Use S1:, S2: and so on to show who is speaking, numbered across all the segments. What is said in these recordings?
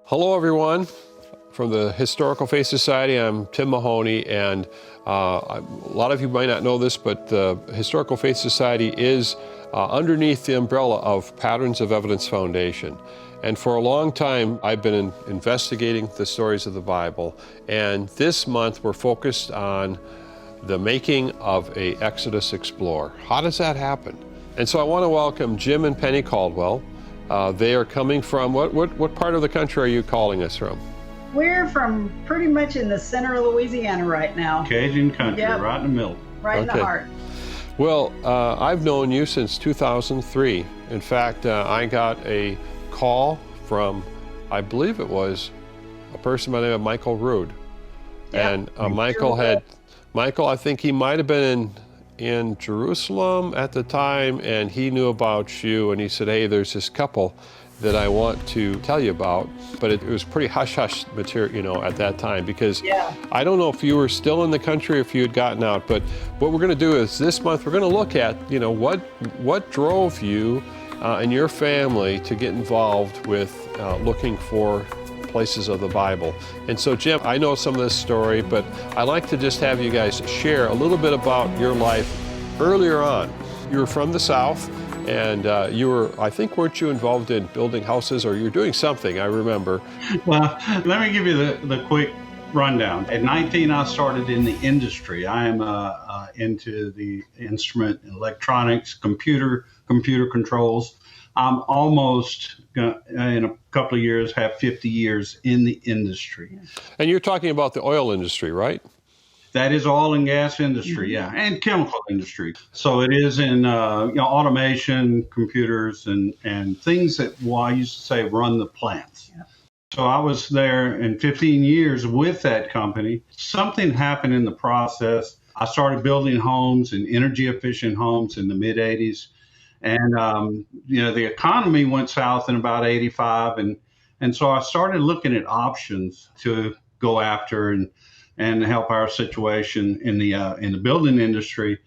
S1: Hello, everyone. From the Historical Faith Society, I'm Tim Mahoney, and a lot of you might not know this, but the Historical Faith Society is underneath the umbrella of Patterns of Evidence Foundation. And for a long time, I've been investigating the stories of the Bible, and this month we're focused on the making of a Exodus Explorer. How does that happen? And so I want to welcome Jim and Penny Caldwell. They are coming from, what part of the country are you calling us from?
S2: We're from pretty much in the center of Louisiana right now.
S3: Cajun country, yep. Right in the middle.
S2: Right in the heart.
S1: Well, I've known you since 2003. In fact, I got a call from, I believe it was a person by the name of Michael Rood. Yep. And Michael, I think he might have been in Jerusalem at the time, and he knew about you, and he said, hey, there's this couple that I want to tell you about. But it was pretty hush-hush material, at that time, because I don't know if you were still in the country or if you had gotten out. But what we're going to do is this month we're going to look at, what drove you and your family to get involved with looking for places of the Bible. And so, Jim, I know some of this story, but I'd like to just have you guys share a little bit about your life earlier on. You were from the South, and you were, I think, weren't you involved in building houses, or you were doing something, I remember.
S3: Well, let me give you the quick rundown. At 19, I started in the industry. I am into the instrument, electronics, computer controls. I'm almost, in a couple of years, have 50 years in the industry.
S1: And you're talking about the oil industry, right?
S3: That is oil and gas industry, yeah, and chemical industry. So it is in automation, computers, and things that, I used to say, run the plants. Yeah. So I was there in 15 years with that company. Something happened in the process. I started building homes and energy efficient homes in the mid 80s. And, the economy went south in about 85. And so I started looking at options to go after and help our situation in the building industry.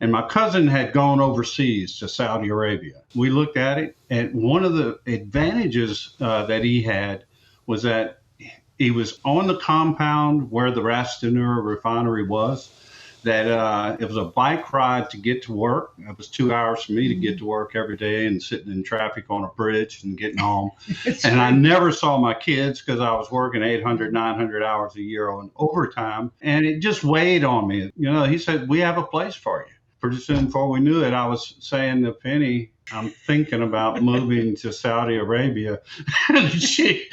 S3: And my cousin had gone overseas to Saudi Arabia. We looked at it, and one of the advantages that he had was that he was on the compound where the Ras Tanura refinery was. That it was a bike ride to get to work. It was 2 hours for me to get to work every day and sitting in traffic on a bridge and getting home. And I never saw my kids because I was working 800, 900 hours a year on overtime. And it just weighed on me. He said, we have a place for you. Pretty soon before we knew it, I was saying to Penny, I'm thinking about moving to Saudi Arabia. she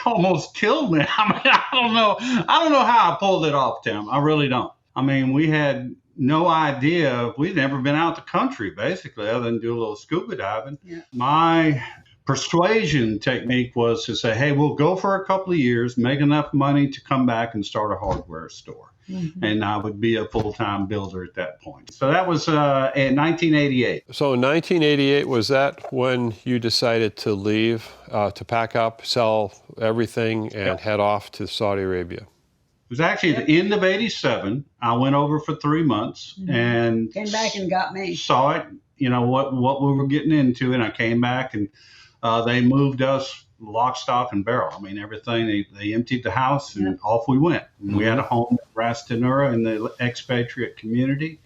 S3: almost killed me. I don't know how I pulled it off, Tim. I really don't. I mean, we had no idea. We'd never been out the country, basically, other than do a little scuba diving. Yeah. My persuasion technique was to say, hey, we'll go for a couple of years, make enough money to come back and start a hardware store. Mm-hmm. And I would be a full-time builder at that point. So that was in 1988.
S1: So in 1988, was that when you decided to leave, to pack up, sell everything, and head off to Saudi Arabia?
S3: It was actually at the end of 87. I went over for 3 months and
S2: came back and got me.
S3: Saw it, what we were getting into. And I came back and they moved us lock, stock, and barrel. I mean, everything. They emptied the house and off we went. Mm-hmm. We had a home at Ras Tanura in the expatriate community.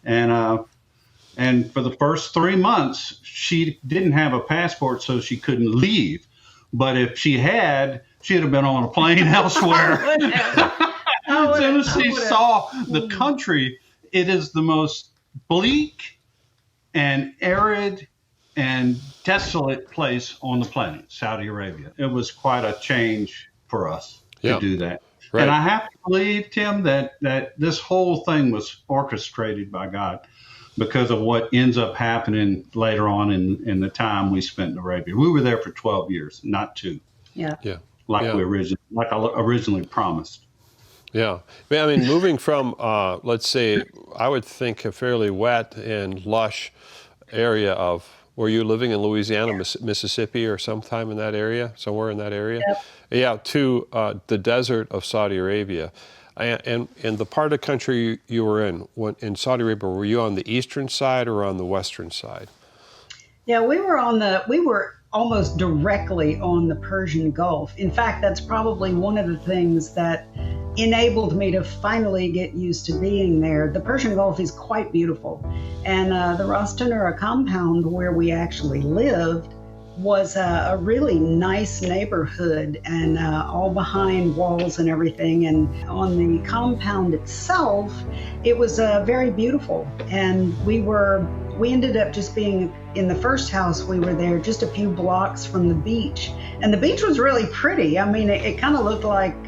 S3: And for the first 3 months, she didn't have a passport, so she couldn't leave. But if she had, she'd have been on a plane elsewhere. As soon as she saw the country, it is the most bleak and arid and desolate place on the planet, Saudi Arabia. It was quite a change for us to do that. Right. And I have to believe, Tim, that this whole thing was orchestrated by God because of what ends up happening later on in the time we spent in Arabia. We were there for 12 years, not 2.
S2: Yeah.
S3: Like I originally promised.
S1: Yeah. I mean, moving from, let's say, I would think a fairly wet and lush area of, were you living in Louisiana, Mississippi, or sometime in that area, somewhere in that area?
S2: Yep.
S1: Yeah, to the desert of Saudi Arabia. And the part of the country you were in Saudi Arabia, were you on the eastern side or on the western side?
S2: Yeah, we were almost directly on the Persian Gulf. In fact, that's probably one of the things that enabled me to finally get used to being there. The Persian Gulf is quite beautiful. And the Ras Tanura compound where we actually lived was a really nice neighborhood and all behind walls and everything. And on the compound itself, it was very beautiful. And we ended up just being in the first house we were there, just a few blocks from the beach. And the beach was really pretty. I mean, it kind of looked like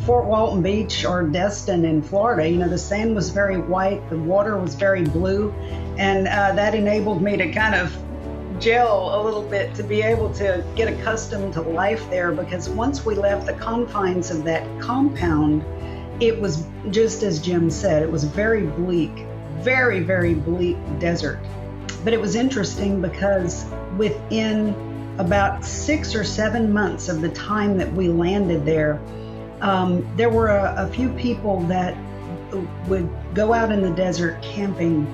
S2: Fort Walton Beach or Destin in Florida. You know, the sand was very white, the water was very blue, and that enabled me to kind of gel a little bit to be able to get accustomed to life there, because once we left the confines of that compound, it was just as Jim said, it was very bleak, very, very bleak desert. But it was interesting because within about 6 or 7 months of the time that we landed there, there were a few people that would go out in the desert camping,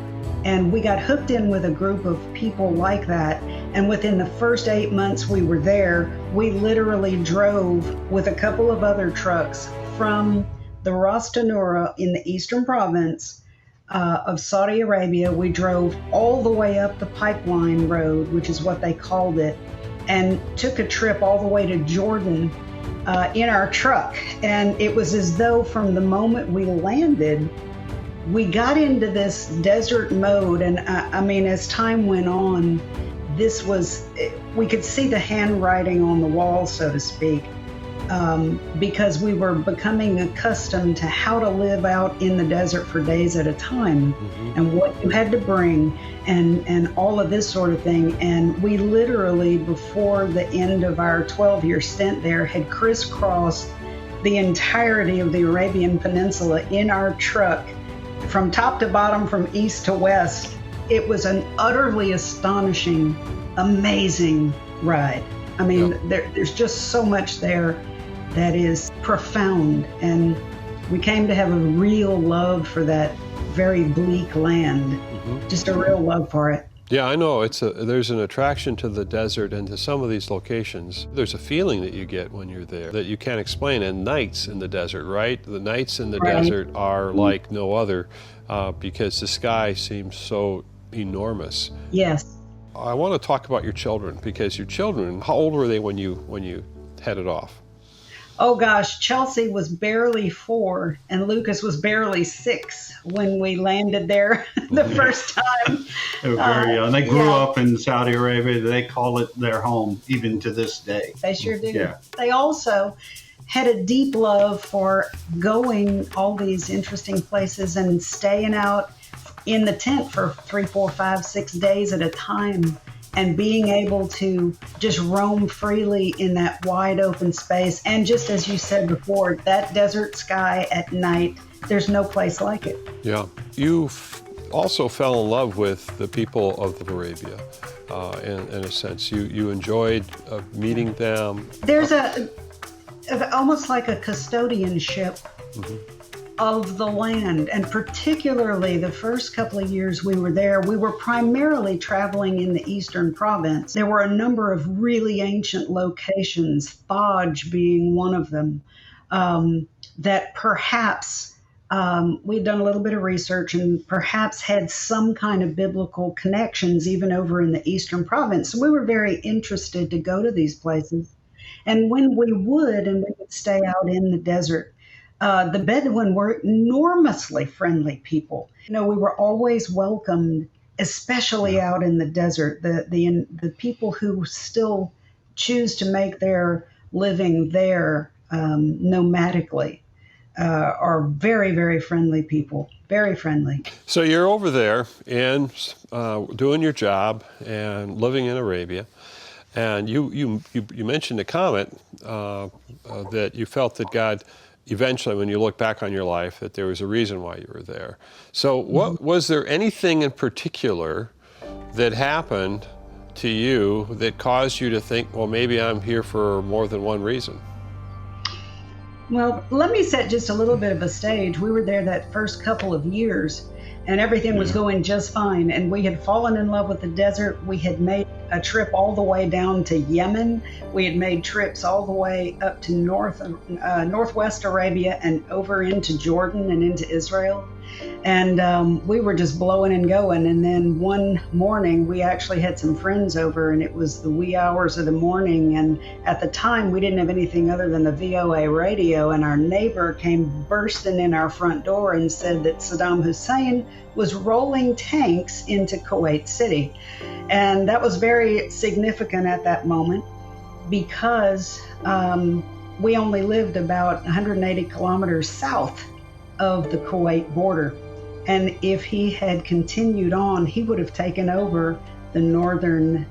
S2: and we got hooked in with a group of people like that. And within the first 8 months we were there, we literally drove with a couple of other trucks from the Ras Tanura in the eastern province of Saudi Arabia. We drove all the way up the pipeline road, which is what they called it, and took a trip all the way to Jordan in our truck. And it was as though from the moment we landed, we got into this desert mode. And I mean, as time went on, we could see the handwriting on the wall, so to speak, because we were becoming accustomed to how to live out in the desert for days at a time, and what you had to bring, and all of this sort of thing. And we literally, before the end of our 12-year stint there, had crisscrossed the entirety of the Arabian Peninsula in our truck, from top to bottom, from east to west. It was an utterly astonishing, amazing ride. I mean, there's just so much there that is profound, and we came to have a real love for that very bleak land, just a real love for it.
S1: Yeah, I know. There's an attraction to the desert and to some of these locations. There's a feeling that you get when you're there that you can't explain. And nights in the desert, right? The nights in the desert are like no other because the sky seems so enormous.
S2: Yes.
S1: I want to talk about your children, because your children, how old were they when you headed off?
S2: Oh gosh, Chelsea was barely 4 and Lucas was barely 6 when we landed there the first time.
S3: They were very young. They grew up in Saudi Arabia. They call it their home even to this day.
S2: They sure do.
S3: Yeah.
S2: They also had a deep love for going all these interesting places and staying out in the tent for 3, 4, 5, 6 days at a time, and being able to just roam freely in that wide open space. And just as you said before, that desert sky at night, there's no place like it.
S1: Yeah. You also fell in love with the people of Arabia, in a sense. You enjoyed meeting them.
S2: There's almost like a custodianship of the land, and particularly the first couple of years we were there, we were primarily traveling in the eastern province. There were a number of really ancient locations, Thaj being one of them, that perhaps we'd done a little bit of research and perhaps had some kind of biblical connections even over in the eastern province. So we were very interested to go to these places. And when we would stay out in the desert, the Bedouin were enormously friendly people. You know, we were always welcomed, especially out in the desert. The people who still choose to make their living there nomadically are very, very friendly people, very friendly.
S1: So you're over there and doing your job and living in Arabia. And you mentioned a comment that you felt that God eventually, when you look back on your life, that there was a reason why you were there. So was there anything in particular that happened to you that caused you to think, well, maybe I'm here for more than one reason?
S2: Well, let me set just a little bit of a stage. We were there that first couple of years, and everything was going just fine. And we had fallen in love with the desert. We had made a trip all the way down to Yemen. We had made trips all the way up to Northwest Arabia and over into Jordan and into Israel. And we were just blowing and going. And then one morning, we actually had some friends over, and it was the wee hours of the morning. And at the time, we didn't have anything other than the VOA radio. And our neighbor came bursting in our front door and said that Saddam Hussein was rolling tanks into Kuwait City. And that was very significant at that moment because we only lived about 180 kilometers south of the Kuwait border. And if he had continued on, he would have taken over the northern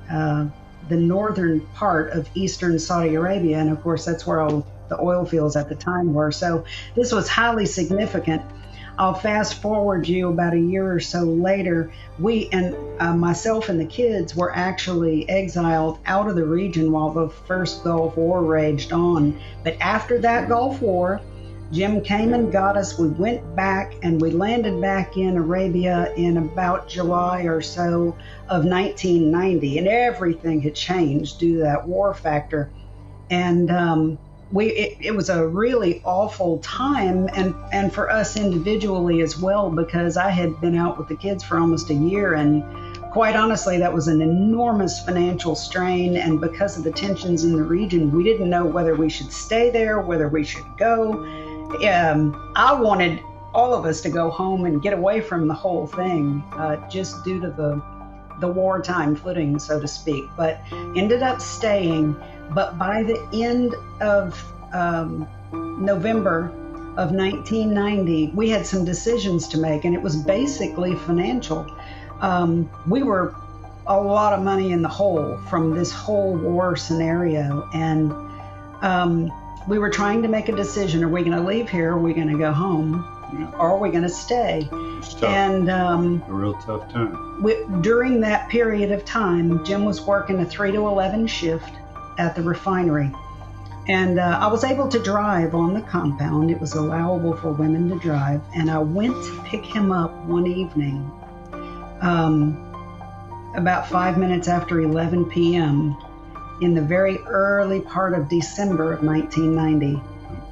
S2: part of eastern Saudi Arabia. And of course, that's where all the oil fields at the time were. So this was highly significant. I'll fast forward you about a year or so later. We and myself and the kids were actually exiled out of the region while the first Gulf War raged on. But after that Gulf War, Jim came and got us. We went back and we landed back in Arabia in about July or so of 1990, and everything had changed due to that war factor. And it was a really awful time, and for us individually as well, because I had been out with the kids for almost a year, and quite honestly, that was an enormous financial strain. And because of the tensions in the region, we didn't know whether we should stay there, whether we should go. I wanted all of us to go home and get away from the whole thing, just due to the wartime footing, so to speak, but ended up staying. But by the end of November of 1990, we had some decisions to make, and it was basically financial. We were a lot of money in the hole from this whole war scenario, and we were trying to make a decision. Are we going to leave here? Are we going to go home? Or are we going to stay?
S3: It's tough.
S2: And
S3: A real tough time.
S2: during that period of time, Jim was working a 3 to 11 shift at the refinery. And I was able to drive on the compound. It was allowable for women to drive. And I went to pick him up one evening, about 5 minutes after 11 p.m., in the very early part of December of 1990.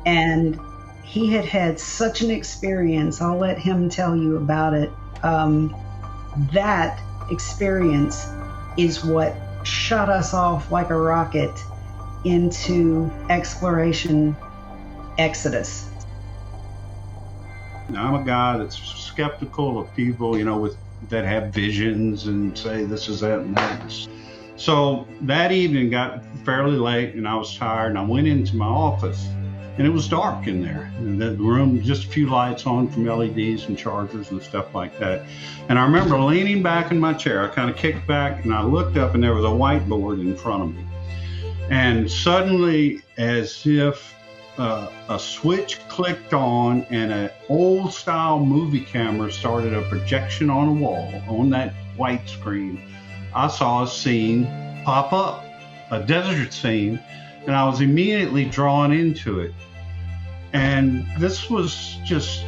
S2: And he had had such an experience. I'll let him tell you about it. That experience is what shot us off like a rocket into exploration exodus.
S3: Now, I'm a guy that's skeptical of people, that have visions and say this is that and that. So that evening got fairly late and I was tired, and I went into my office and it was dark in there. And the room, just a few lights on from LEDs and chargers and stuff like that. And I remember leaning back in my chair. I kind of kicked back and I looked up and there was a whiteboard in front of me. And suddenly, as if a switch clicked on and an old style movie camera started a projection on a wall on that white screen, I saw a scene pop up, a desert scene, and I was immediately drawn into it. And this was just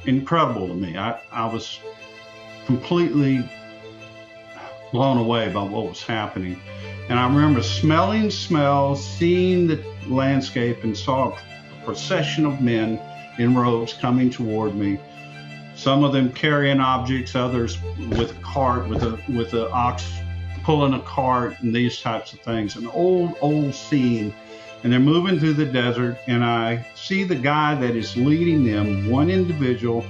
S3: incredible to me. I was completely blown away by what was happening. And I remember smelling smells, seeing the landscape, and saw a procession of men in robes coming toward me. Some of them carrying objects, others with a cart, with a ox pulling a cart, and these types of things. An old scene. And they're moving through the desert, and I see the guy that is leading them, one individual.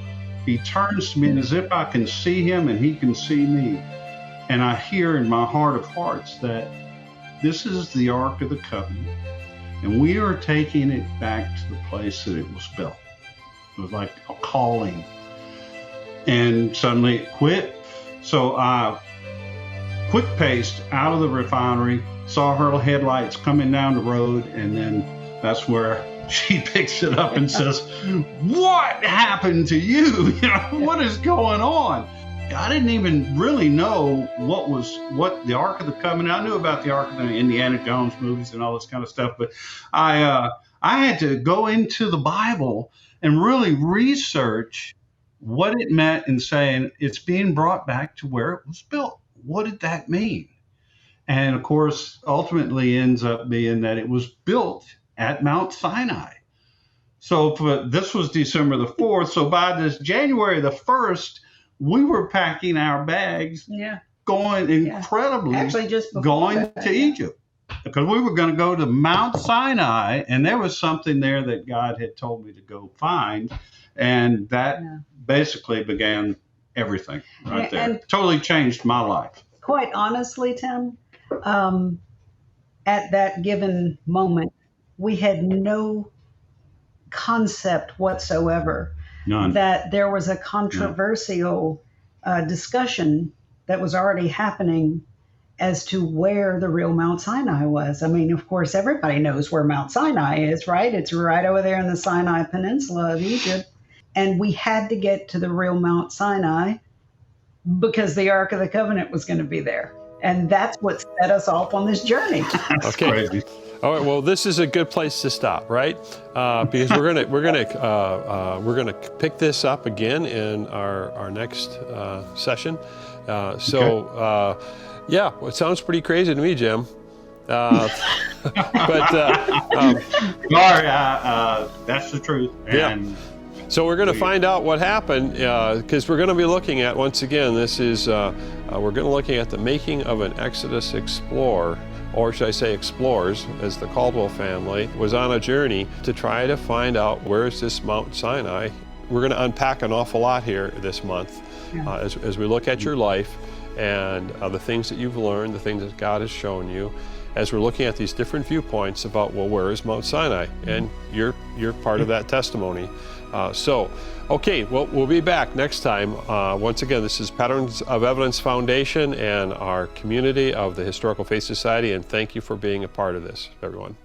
S3: He turns to me, and as if I can see him and he can see me. And I hear in my heart of hearts that this is the Ark of the Covenant, and we are taking it back to the place that it was built. It was like a calling. And suddenly it quit. So I quick-paced out of the refinery, saw her headlights coming down the road, and then that's where she picks it up and says, "What happened to you? What is going on?" I didn't even really know what the Ark of the Covenant. I knew about the Ark of the Indiana Jones movies and all this kind of stuff, but I had to go into the Bible and really research what it meant in saying it's being brought back to where it was built. What did that mean? And of course, ultimately ends up being that it was built at Mount Sinai. So this was December the 4th. So by this January the 1st, we were packing our bags, going incredibly,
S2: actually just
S3: going
S2: that,
S3: to Egypt, because we were going to go to Mount Sinai, and there was something there that God had told me to go find, and that basically began everything right there. And totally changed my life.
S2: Quite honestly, Tim, at that given moment, we had no concept whatsoever that there was a controversial discussion that was already happening as to where the real Mount Sinai was. I mean, of course, everybody knows where Mount Sinai is, right? It's right over there in the Sinai Peninsula of Egypt. And we had to get to the real Mount Sinai because the Ark of the Covenant was going to be there. And that's what set us off on this journey.
S3: That's crazy.
S1: All right. Well, this is a good place to stop, right? Because we're gonna pick this up again in our next session. Yeah, well, it sounds pretty crazy to me, Jim. But
S3: that's the truth.
S1: And so we're going to find out what happened, because we're going to be looking at, once again, this is we're going to looking at the making of an Exodus explorer, or should I say explorers, as the Caldwell family was on a journey to try to find out where is this Mount Sinai. We're going to unpack an awful lot here this month as we look at your life and the things that you've learned, the things that God has shown you, as we're looking at these different viewpoints about, well, where is Mount Sinai? And you're part of that testimony. Okay, well, we'll be back next time. Once again, this is Patterns of Evidence Foundation and our community of the Historical Faith Society, and thank you for being a part of this, everyone.